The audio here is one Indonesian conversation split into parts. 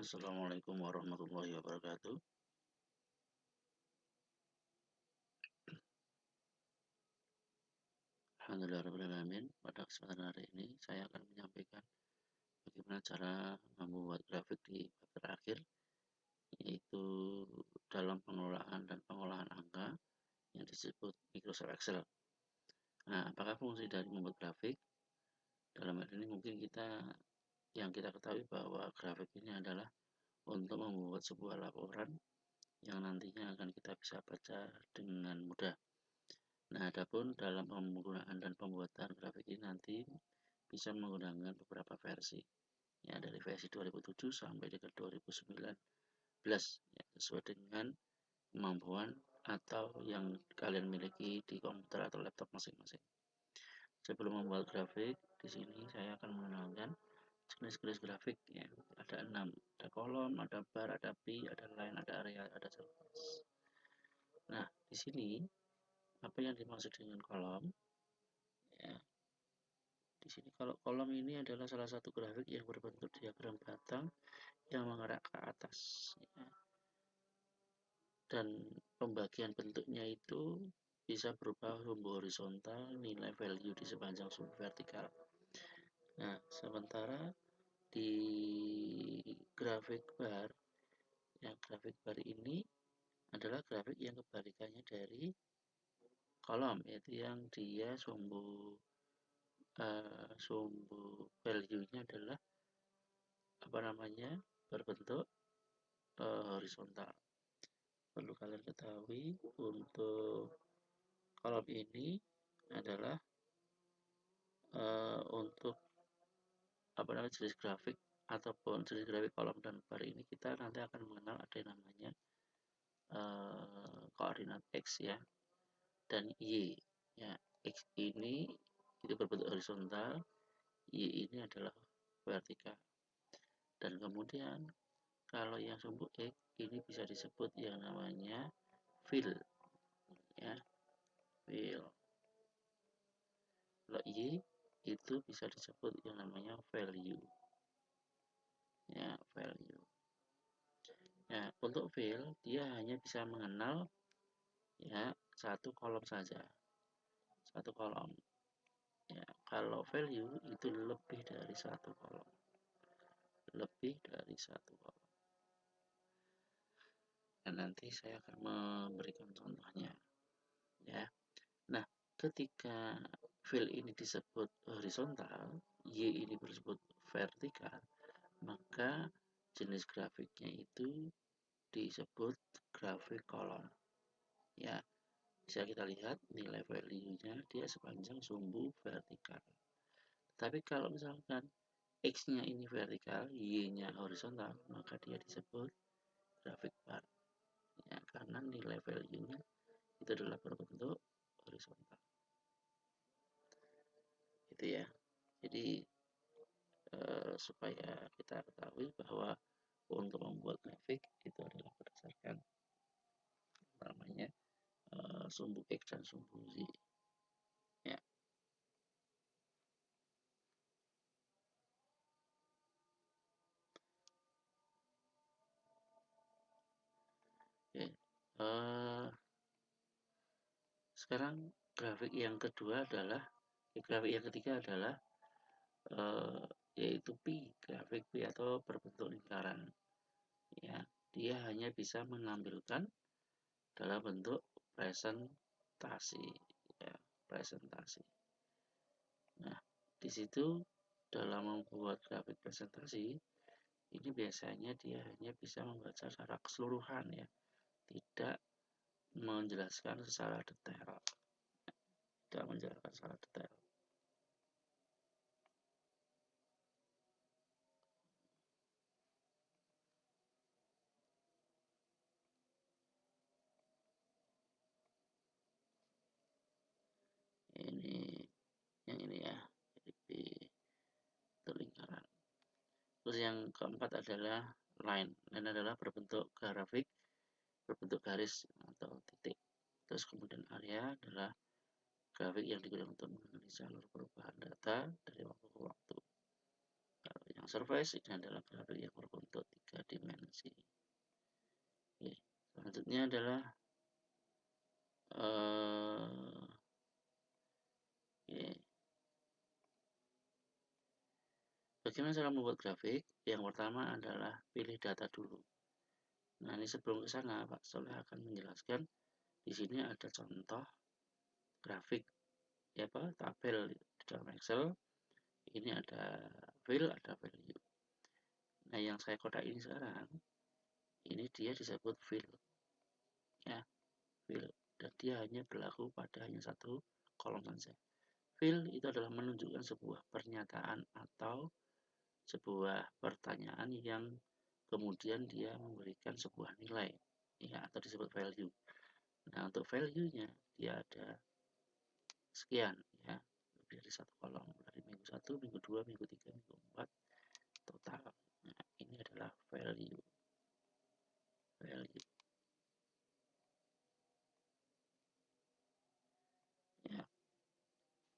Assalamualaikum warahmatullahi wabarakatuh. Alhamdulillahirrahmanirrahim. Pada kesempatan hari ini saya akan menyampaikan bagaimana cara membuat grafik di bab terakhir, yaitu dalam pengelolaan dan pengolahan angka yang disebut Microsoft Excel. Nah, apakah fungsi dari membuat grafik? Dalam hal ini mungkin kita ketahui bahwa grafik ini adalah untuk membuat sebuah laporan yang nantinya akan kita bisa baca dengan mudah. Nah, adapun dalam penggunaan dan pembuatan grafik ini nanti bisa menggunakan beberapa versi, ya dari versi 2007 sampai dengan 2019, ya, sesuai dengan kemampuan atau yang kalian miliki di komputer atau laptop masing-masing. Sebelum membuat grafik, di sini saya akan mengenalkan jenis-jenis grafik, ya. Ada 6, ada kolom, ada bar, ada pi, ada line, ada area, ada surface. Nah, di sini apa yang dimaksud dengan kolom? Ya, di sini kalau kolom ini adalah salah satu grafik yang berbentuk diagram batang yang mengarah ke atas, ya. Dan pembagian bentuknya itu bisa berupa sumbu horizontal, nilai value di sepanjang sumbu vertikal. Nah, sementara di grafik bar, yang grafik bar ini adalah grafik yang kebalikannya dari kolom, yaitu yang dia sumbu value-nya adalah berbentuk horizontal. Perlu kalian ketahui, untuk kolom ini adalah untuk jenis grafik ataupun jenis grafik kolom dan bar ini kita nanti akan mengenal ada yang namanya koordinat X, ya, dan Y, ya. X ini itu berbentuk horizontal, Y ini adalah vertikal. Dan kemudian kalau yang sumbu X ini bisa disebut yang namanya fill, ya, fill. Kalau Y itu bisa disebut yang namanya value, ya, value. Nah, untuk fill dia hanya bisa mengenal, ya, satu kolom saja, satu kolom, ya. Kalau value itu lebih dari satu kolom, lebih dari satu kolom. Dan nanti saya akan memberikan contohnya, ya. Nah, ketika fill ini disebut horizontal, Y ini disebut vertikal, maka jenis grafiknya itu disebut grafik kolom, ya. Bisa kita lihat nilai value-nya dia sepanjang sumbu vertikal. Tapi kalau misalkan X-nya ini vertikal, Y-nya horizontal, maka dia disebut grafik bar, ya, karena nilai value-nya itu adalah berbentuk horizontal. Gitu, ya. Jadi supaya kita ketahui bahwa untuk membuat grafik itu adalah berdasarkan namanya sumbu X dan sumbu Y, ya. Oke. Sekarang grafik yang ketiga adalah yaitu pi, grafik pi atau berbentuk lingkaran, ya. Dia hanya bisa menampilkan dalam bentuk presentasi, ya, presentasi. Nah, di situ dalam membuat grafik presentasi ini biasanya dia hanya bisa membaca secara keseluruhan, ya, tidak menjelaskan secara detail, tidak menjelaskan secara detail. Ini yang ini, ya, jadi bentuk lingkaran. Terus yang keempat adalah line. Line adalah berbentuk grafik berbentuk garis atau titik. Terus kemudian area adalah grafik yang digunakan untuk mengenali jalur perubahan data dari waktu ke waktu. Kalau Yang surface ini adalah grafik yang berbentuk 3 dimensi. Oke, selanjutnya adalah oke. Bagaimana cara membuat grafik? Yang pertama adalah pilih data dulu. Nah, ini sebelum ke sana, Pak Soleh akan menjelaskan. Di sini ada contoh grafik, ya Pak, tabel di dalam Excel. Ini ada fill, ada value. Nah, yang saya kodak ini sekarang, ini dia disebut fill, ya, fill. Dan dia hanya berlaku pada hanya satu kolom saja. Fill itu adalah menunjukkan sebuah pernyataan atau sebuah pertanyaan yang kemudian dia memberikan sebuah nilai, ya, atau disebut value. Nah, untuk value-nya dia ada sekian, ya, lebih dari satu kolom, dari minggu 1, minggu 2, minggu 3, minggu 4, total. Nah, ini adalah value. Ya.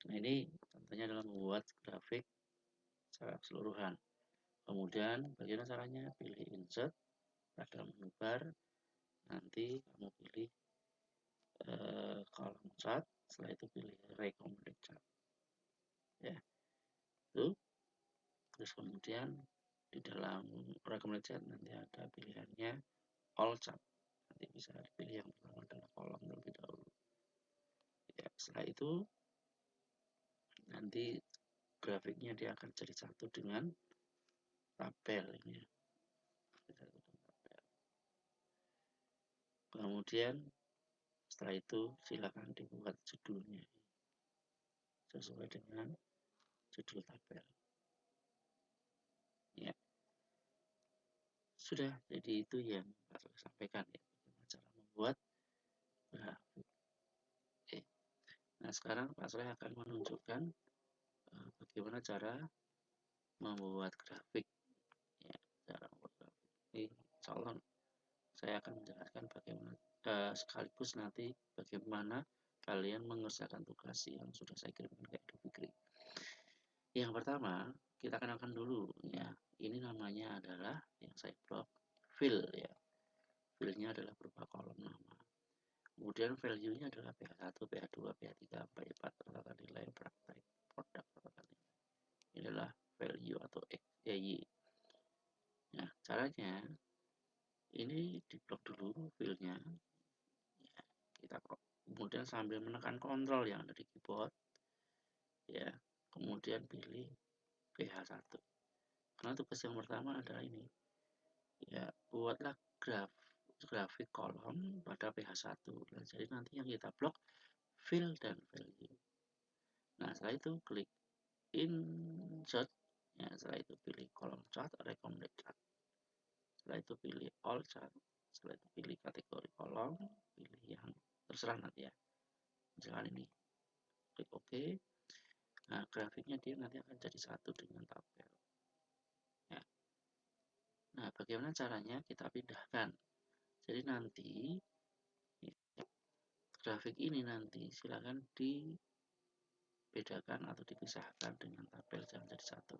Nah, ini contohnya adalah membuat grafik secara keseluruhan. Kemudian bagaimana caranya? Pilih insert pada menu bar, nanti kamu pilih kolom chart, setelah itu pilih recommended chart, ya, itu. Terus kemudian di dalam recommended chart nanti ada pilihannya all chart, nanti bisa pilih yang pertama adalah kolom terlebih dahulu, ya. Setelah itu nanti grafiknya dia akan jadi satu dengan tabel ini, ya. Kemudian setelah itu silakan dibuat judulnya sesuai dengan judul tabel, ya. Sudah, jadi itu yang Pak Soleh sampaikan, ya, bagaimana cara membuat grafik. Oke. Nah, sekarang Pak Soleh akan menunjukkan bagaimana cara membuat grafik, ya, cara membuat grafik. Ini insya Allah saya akan menjelaskan bagaimana sekaligus nanti bagaimana kalian mengerjakan tugas yang sudah saya kirimkan ke Edu Fikri. Yang pertama, kita kenalkan dulu, ya. Ini namanya adalah yang saya blok fill, ya. Fillnya adalah berupa kolom nama. Kemudian value-nya adalah PH1, PH2, PH3, PH4, rata nilai, praktek, produk, rata nilai. Ini adalah value atau XY. Nah, caranya ini diblok dulu fill-nya, ya. Kita kemudian sambil menekan kontrol yang ada di keyboard, ya, kemudian pilih PH1. Karena tugas yang pertama adalah ini, ya, buatlah grafik kolom pada PH1. Nah, jadi nanti yang kita blok fill dan value. Nah, setelah itu klik insert, ya, setelah itu pilih kolom chart, recommended chart, setelah itu pilih all chart, setelah itu pilih kategori kolom, pilih yang terserah nanti, ya, misalkan ini, klik OK. Nah, grafiknya dia nanti akan jadi satu dengan tabel, ya. Nah, bagaimana caranya? Kita pindahkan. Jadi nanti ya, grafik ini nanti silakan dibedakan atau dipisahkan dengan tabel, jangan jadi satu.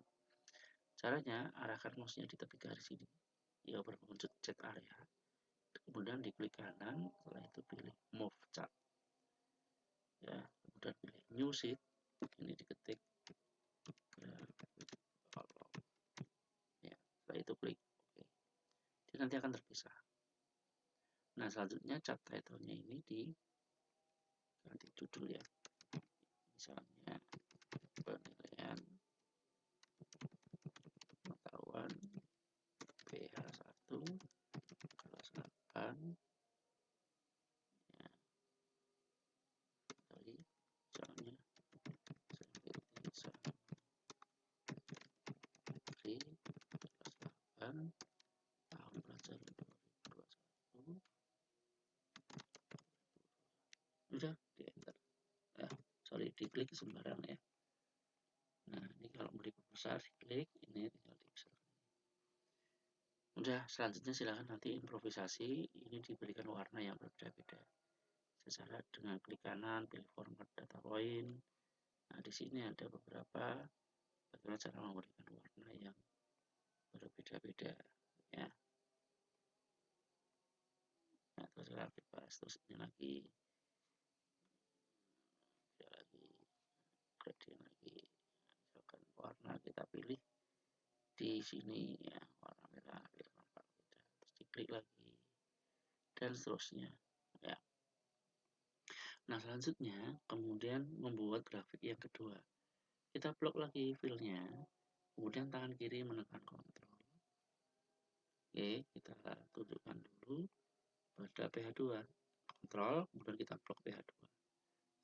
Caranya, arahkan mouse-nya di tepi garis ini, ya, berwujud chat area. Kemudian diklik kanan, setelah itu pilih move chart, ya. Kemudian pilih new sheet, ini diketik, ya. Setelah itu klik OK. Jadi nanti akan terpisah. Nah, selanjutnya chart title-nya ini diganti judul, ya. Misalnya penilaian pengetahuan PH1 kelas 8, ya, dari misalnya Santri kelas 8 tahun pelajaran 2021. Udah di enter, diklik sembarang, ya. Nah, ini kalau mau diperbesar klik ini, tinggal dibesar. Udah, selanjutnya silahkan nanti improvisasi, ini diberikan warna yang berbeda-beda secara dengan klik kanan pilih format data point. Nah, di sini ada beberapa bagaimana cara memberikan warna yang beda-beda ya. Nah, terus kita bahas terus ini lagi, gradient lagi. Misalkan warna kita pilih di sini ya, warna merah biar nampak beda. Terus diklik lagi dan seterusnya ya. Nah, selanjutnya kemudian membuat grafik yang kedua. Kita blok lagi filenya, kemudian tangan kiri menekan Ctrl. Oke, kita tunjukkan dulu pada pH2. Ctrl, kemudian kita blok pH2.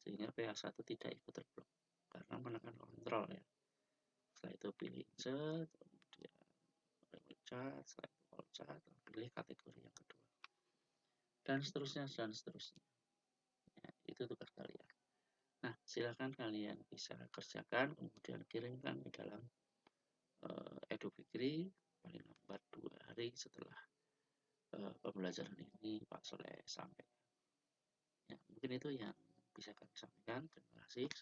Sehingga pH1 tidak ikut terblok karena menekan Ctrl ya. Setelah itu pilih insert, kemudian remove chart, setelah itu all chart, pilih kategori yang kedua. Dan seterusnya, dan seterusnya. Ya, itu tugas kalian. Nah, silakan kalian bisa kerjakan, kemudian kirimkan ke dalam Edu Fikri paling lambat 2 hari setelah pembelajaran ini Pak Soleh sampaikan. Ya, mungkin itu yang bisa kami sampaikan. Terima kasih.